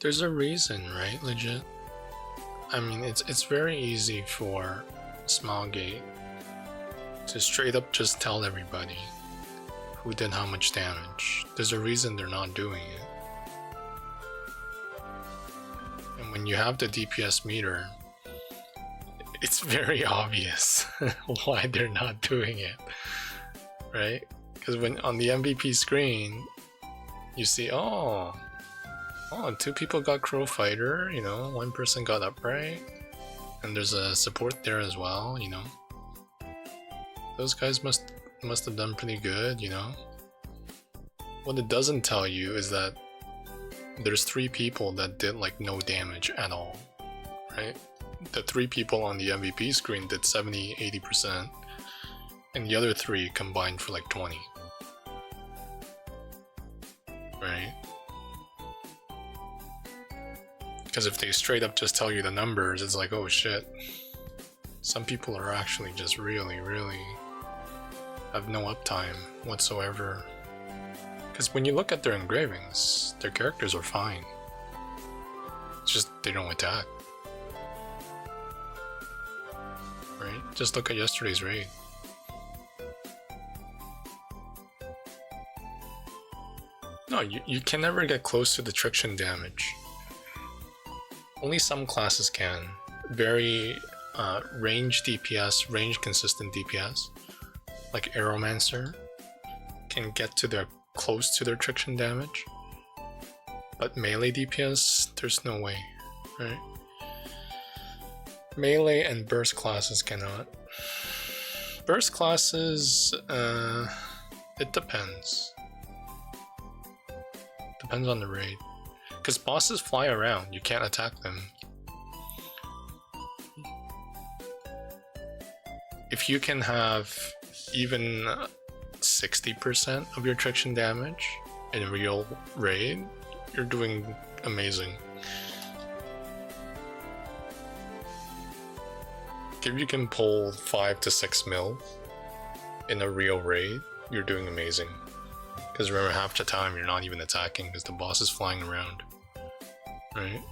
There's a reason, right? Legit. I mean, it's very easy for Smilegate to straight up just tell everybody who did how much damage. There's a reason they're not doing it. And when you have the DPS meter, it's very obvious why they're not doing it, right? Because when on the MVP screen, you see, oh, 2 people got Crow Fighter, you know, 1 person got Upright, and there's a support there as well, you know. Those guys must have done pretty good, you know. What it doesn't tell you is that there's 3 people that did like no damage at all, right? The 3 people on the MVP screen did 70-80%, and the other 3 combined for like 20, right? Because if they straight up just tell you the numbers, it's like, oh shit, some people are actually just really have no uptime whatsoever. Because when you look at their engravings, their characters are fine. It's just they don't attack. Right? Just look at yesterday's raid. No, you can never get close to the Triction damage. Only some classes can. Very range DPS, range consistent DPS, like Aeromancer, can get to their close to their Triction damage. But melee DPS, there's no way, right? Melee and burst classes cannot. Burst classes, it depends. Depends on the raid. Because bosses fly around, you can't attack them. If you can have even 60% of your Triction damage in a real raid, you're doing amazing. If you can pull 5 to 6 mil in a real raid, you're doing amazing. Because remember, half the time you're not even attacking because the boss is flying around. Right?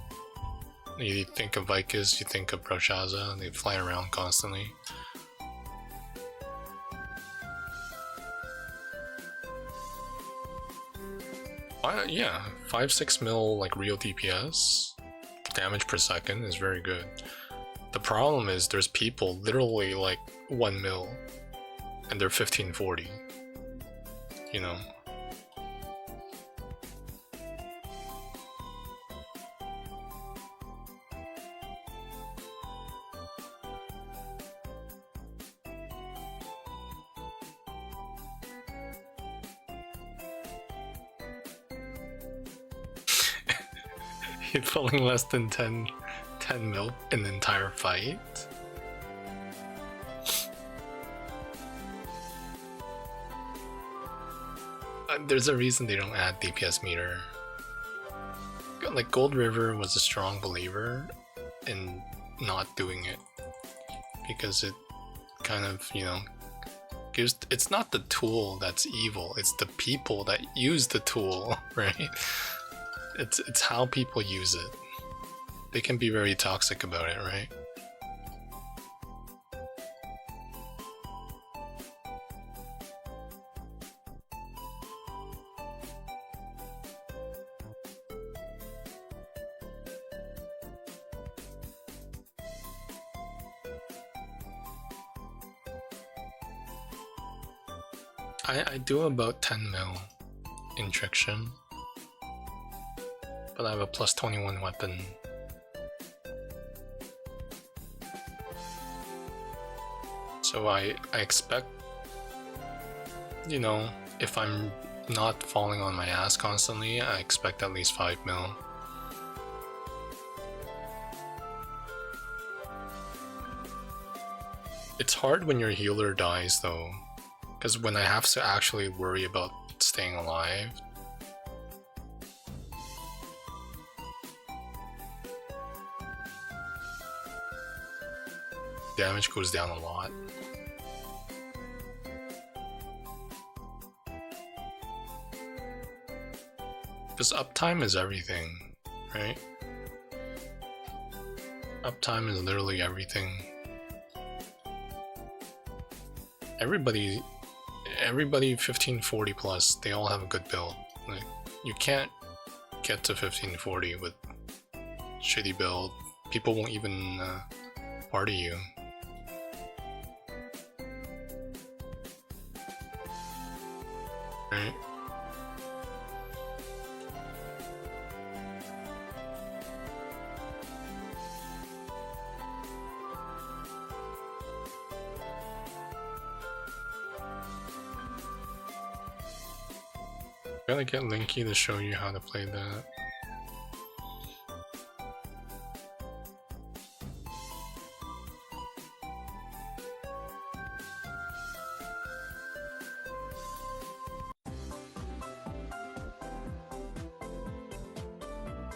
You think of Vicus, you think of Broshaza, they fly around constantly. Yeah, 5-6 mil like real DPS damage per second is very good. The problem is there's people literally like 1 mil and they're 1540. You know. You're pulling less than 10 mil in the entire fight? There's a reason they don't add DPS meter. Like Gold River was a strong believer in not doing it because it kind of, you know, gives. It's not the tool that's evil, it's the people that use the tool, right? It's how people use it. They can be very toxic about it, right? I do about 10 mil in Triction, but I have a plus 21 weapon. So I expect, you know, if I'm not falling on my ass constantly, I expect at least 5 mil. It's hard when your healer dies though, because when I have to actually worry about staying alive, damage goes down a lot. Because uptime is everything. right? Uptime is literally everything. Everybody 1540 plus, they all have a good build. Like, you can't get to 1540 with shitty build. People won't even party you. Right? Gotta get Linky to show you how to play that.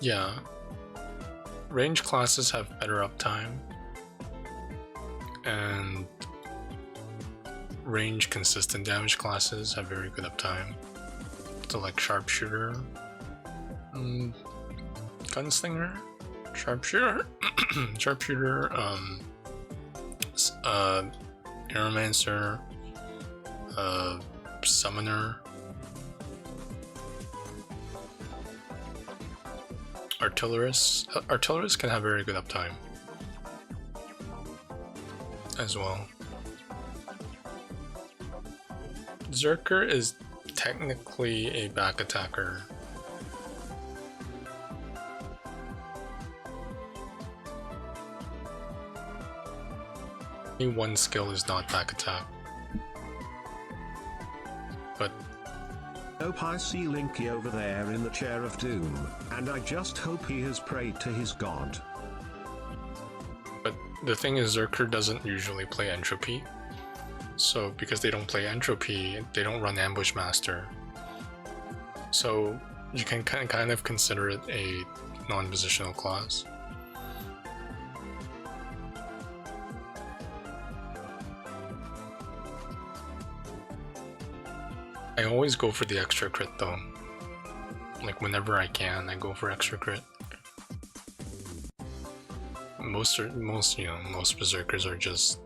Yeah, range classes have better uptime, and range consistent damage classes have very good uptime. So like sharpshooter, gunslinger, sharpshooter, sharpshooter, aeromancer, summoner, artillerist. Artillerist can have very good uptime as well. Zerker is technically a back attacker. Only one skill is not back attack. But Hope I see Linky over there in the chair of doom, and I just hope he has prayed to his god. But the thing is, Zerker doesn't usually play entropy. So because they don't play entropy, they don't run ambush master. So you can kind of consider it a non-positional class. I always go for the extra crit though. Like whenever I can, I go for extra crit. Most berserkers are just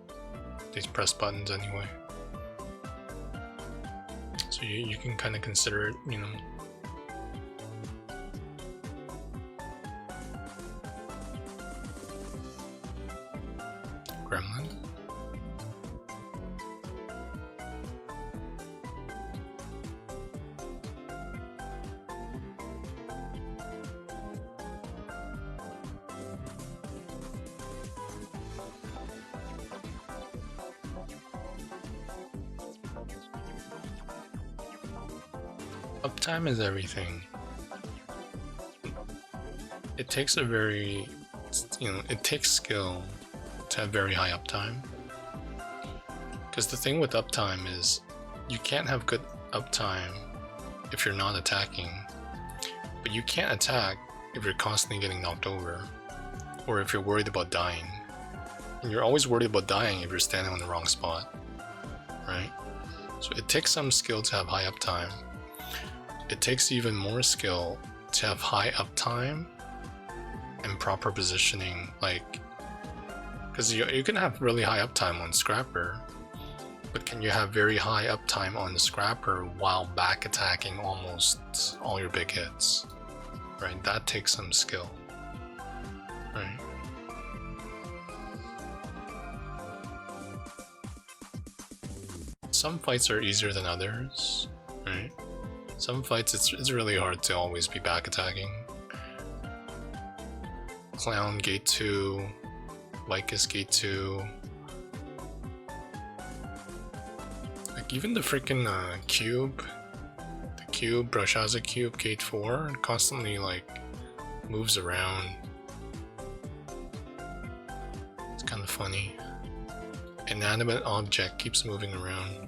these press buttons anyway. So you can kind of consider it, you know. Gremlin. Uptime is everything. It takes a very, it takes skill to have very high uptime. Because the thing with uptime is, you can't have good uptime if you're not attacking, but you can't attack if you're constantly getting knocked over, or if you're worried about dying. And you're always worried about dying if you're standing on the wrong spot, right? So it takes some skill to have high uptime. It takes even more skill to have high uptime and proper positioning, like, because you can have really high uptime on Scrapper, but can you have very high uptime on the Scrapper while back attacking almost all your big hits, right? That takes some skill, right? Some fights are easier than others, right? Some fights it's really hard to always be back attacking. Clown Gate 2, Lycus Gate 2. Like even the freaking cube, the cube, Brashaza cube, Gate 4, constantly like moves around. It's kind of funny. Inanimate object keeps moving around.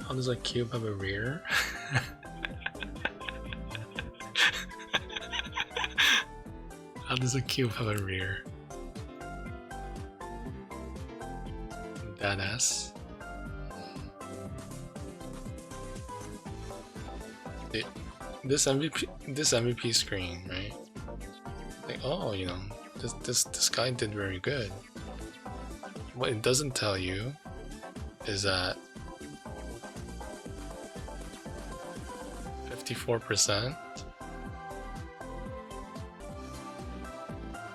How does a cube have a rear? How does a cube have a rear? Badass. this MVP screen, right? Like, oh, you know, this guy did very good. What it doesn't tell you is that 54%,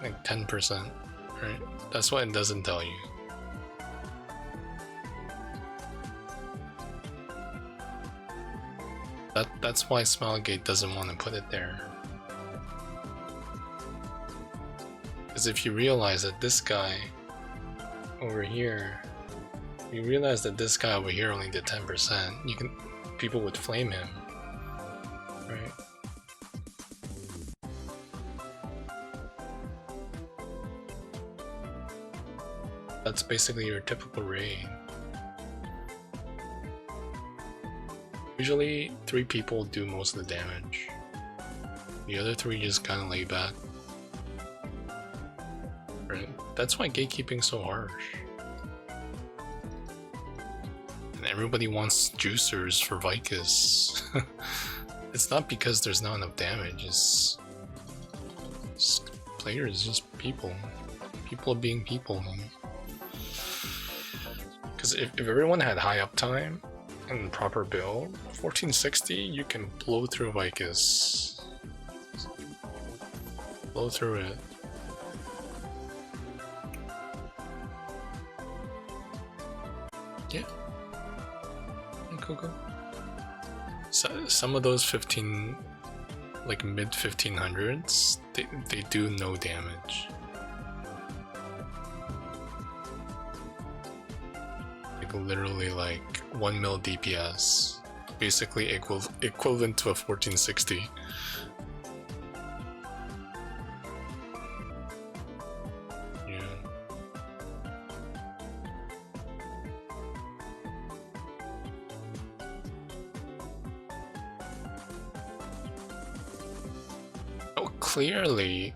like 10%, right? That's what it doesn't tell you. That's why Smilegate doesn't want to put it there. Because if you realize that this guy over here, you realize that this guy over here only did 10%, people would flame him, right? That's basically your typical raid. Usually 3 people do most of the damage. The other 3 just kind of lay back. Right? That's why gatekeeping's so harsh. And everybody wants juicers for Vicus. It's not because there's not enough damage, it's players, just people. People being people. Because if everyone had high uptime and proper build, 1460, you can blow through Vicus. Blow through it. Yeah. Cool. So, some of those 15, like mid 1500s, they do no damage. Like literally like 1 mil DPS, basically equivalent to a 1460.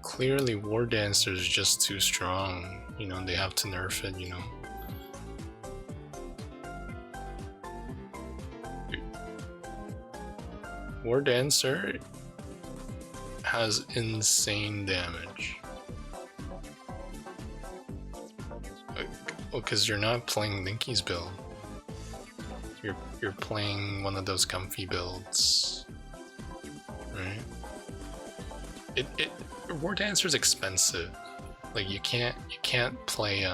Clearly War Dancer is just too strong, you know, they have to nerf it, you know. War Dancer has insane damage. Because you're not playing Linky's build. You're playing one of those comfy builds. Right? War Dancer is expensive. Like you can't play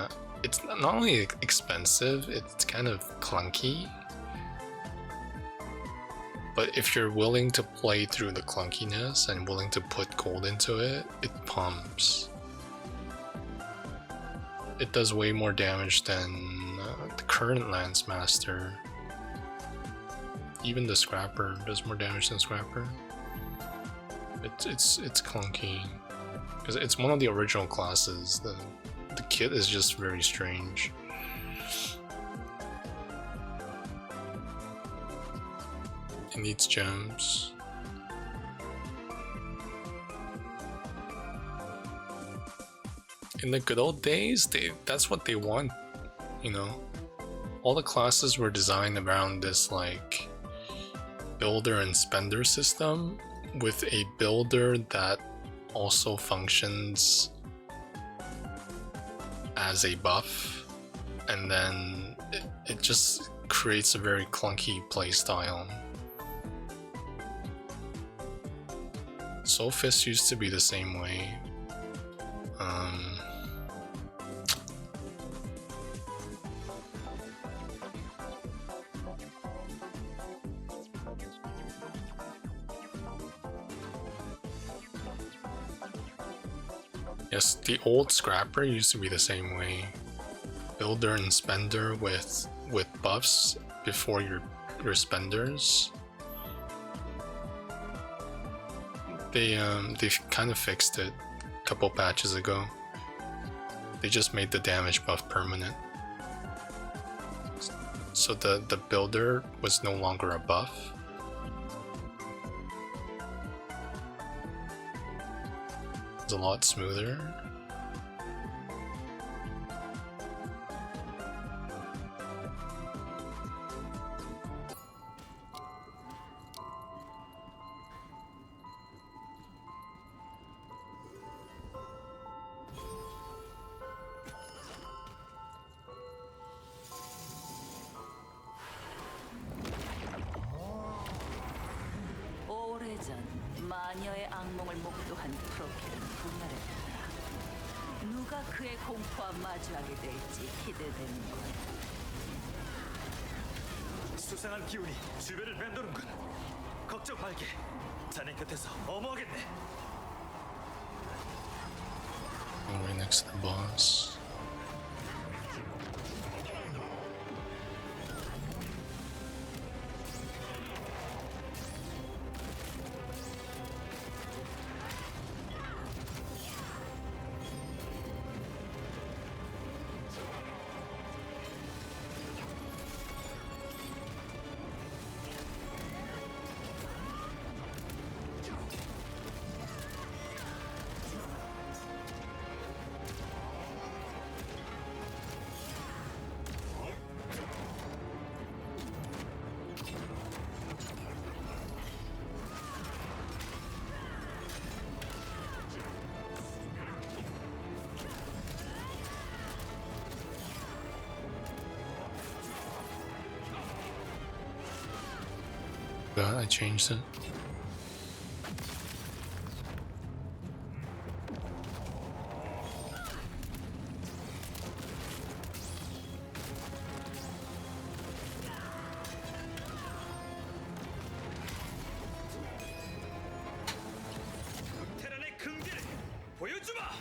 it's not only expensive, it's kind of clunky. But if you're willing to play through the clunkiness and willing to put gold into it, it pumps. It does way more damage than the current Lance Master. Even the Scrapper does more damage than Scrapper. It's clunky because it's one of the original classes. The kit is just very strange. It needs gems. In the good old days, that's what they want, you know. All the classes were designed around this like builder and spender system, with a builder that also functions as a buff, and then it just creates a very clunky playstyle. Soulfist used to be the same way. Yes, the old Scrapper used to be the same way. Builder and spender with buffs before your spenders. They've kind of fixed it a couple patches ago. They just made the damage buff permanent. So the builder was no longer a buff. It's a lot smoother. 전 마녀의 악몽을 목도한 프로켈은 분열했다. 누가 그의 공포와 마주하게 될지 기대되는 거야. 수상한 기운이 주변을 맴도는군. 걱정 말게. 자네 곁에서 어머하겠네. Right next to the boss. God, I changed it. 테란의 금기를 보여주마.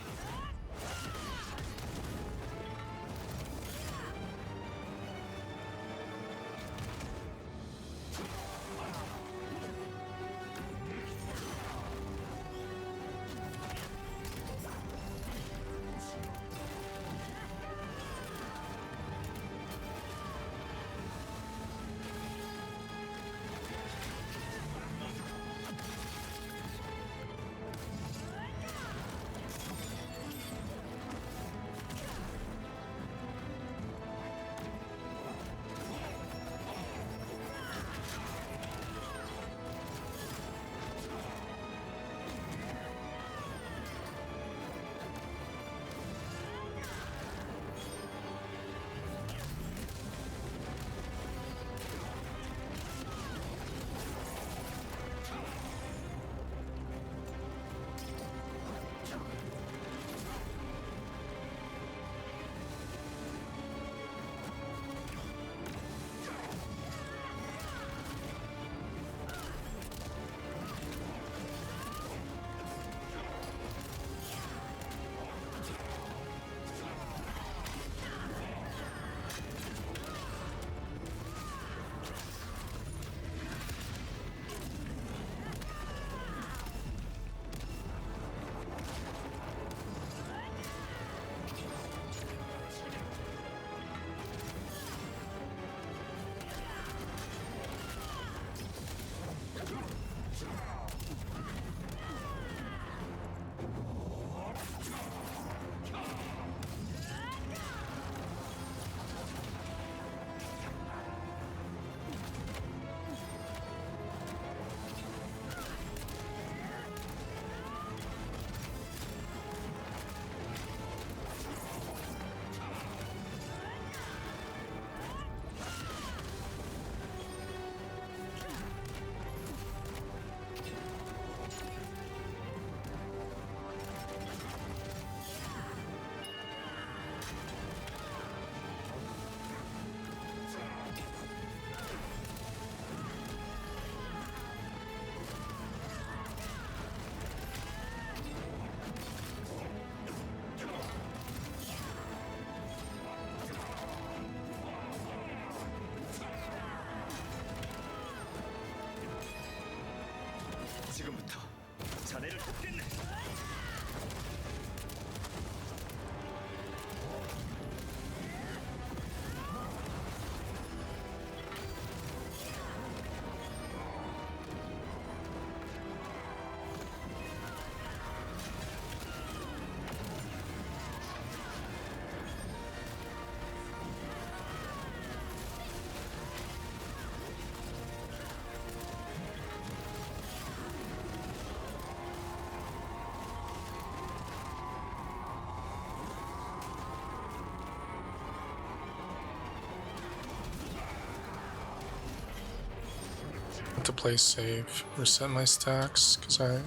want to play safe, reset my stacks, because I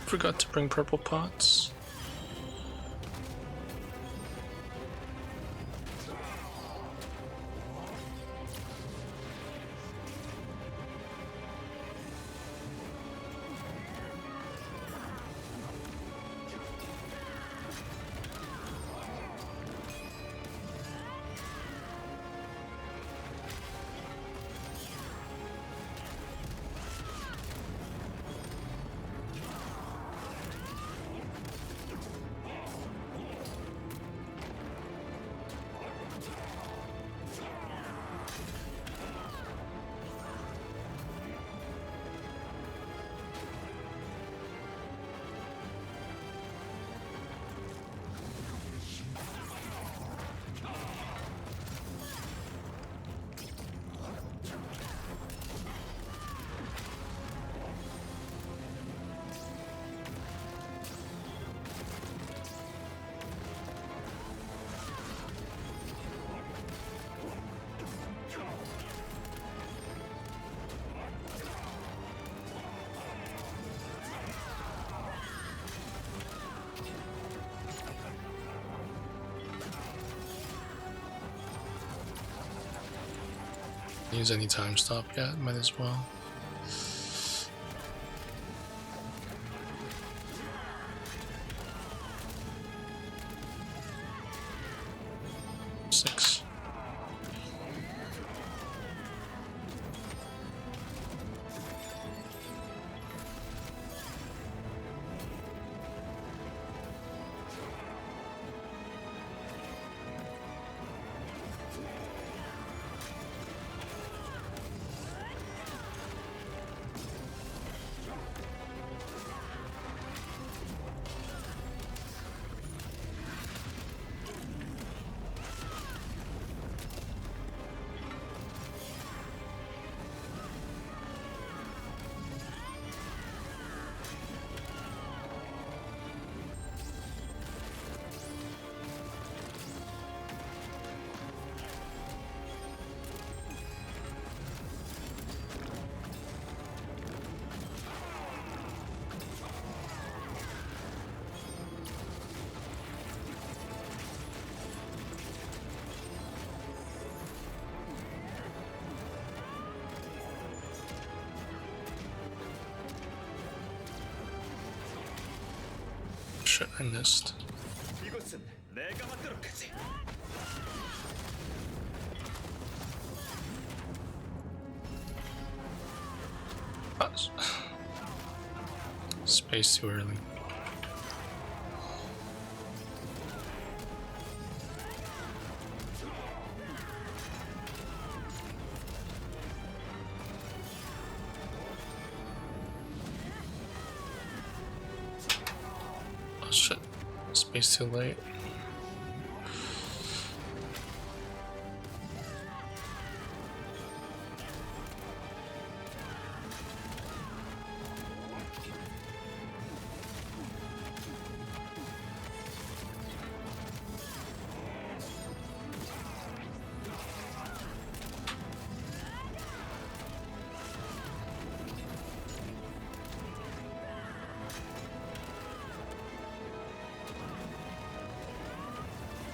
forgot to bring purple pots. Use any time stop yet, might as well. Six. Shit, I missed. 이것은 내가 만들어 가지. Space too early. Oh shit. Space too late.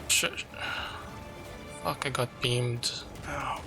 Shit. Fuck, I got beamed. Ow.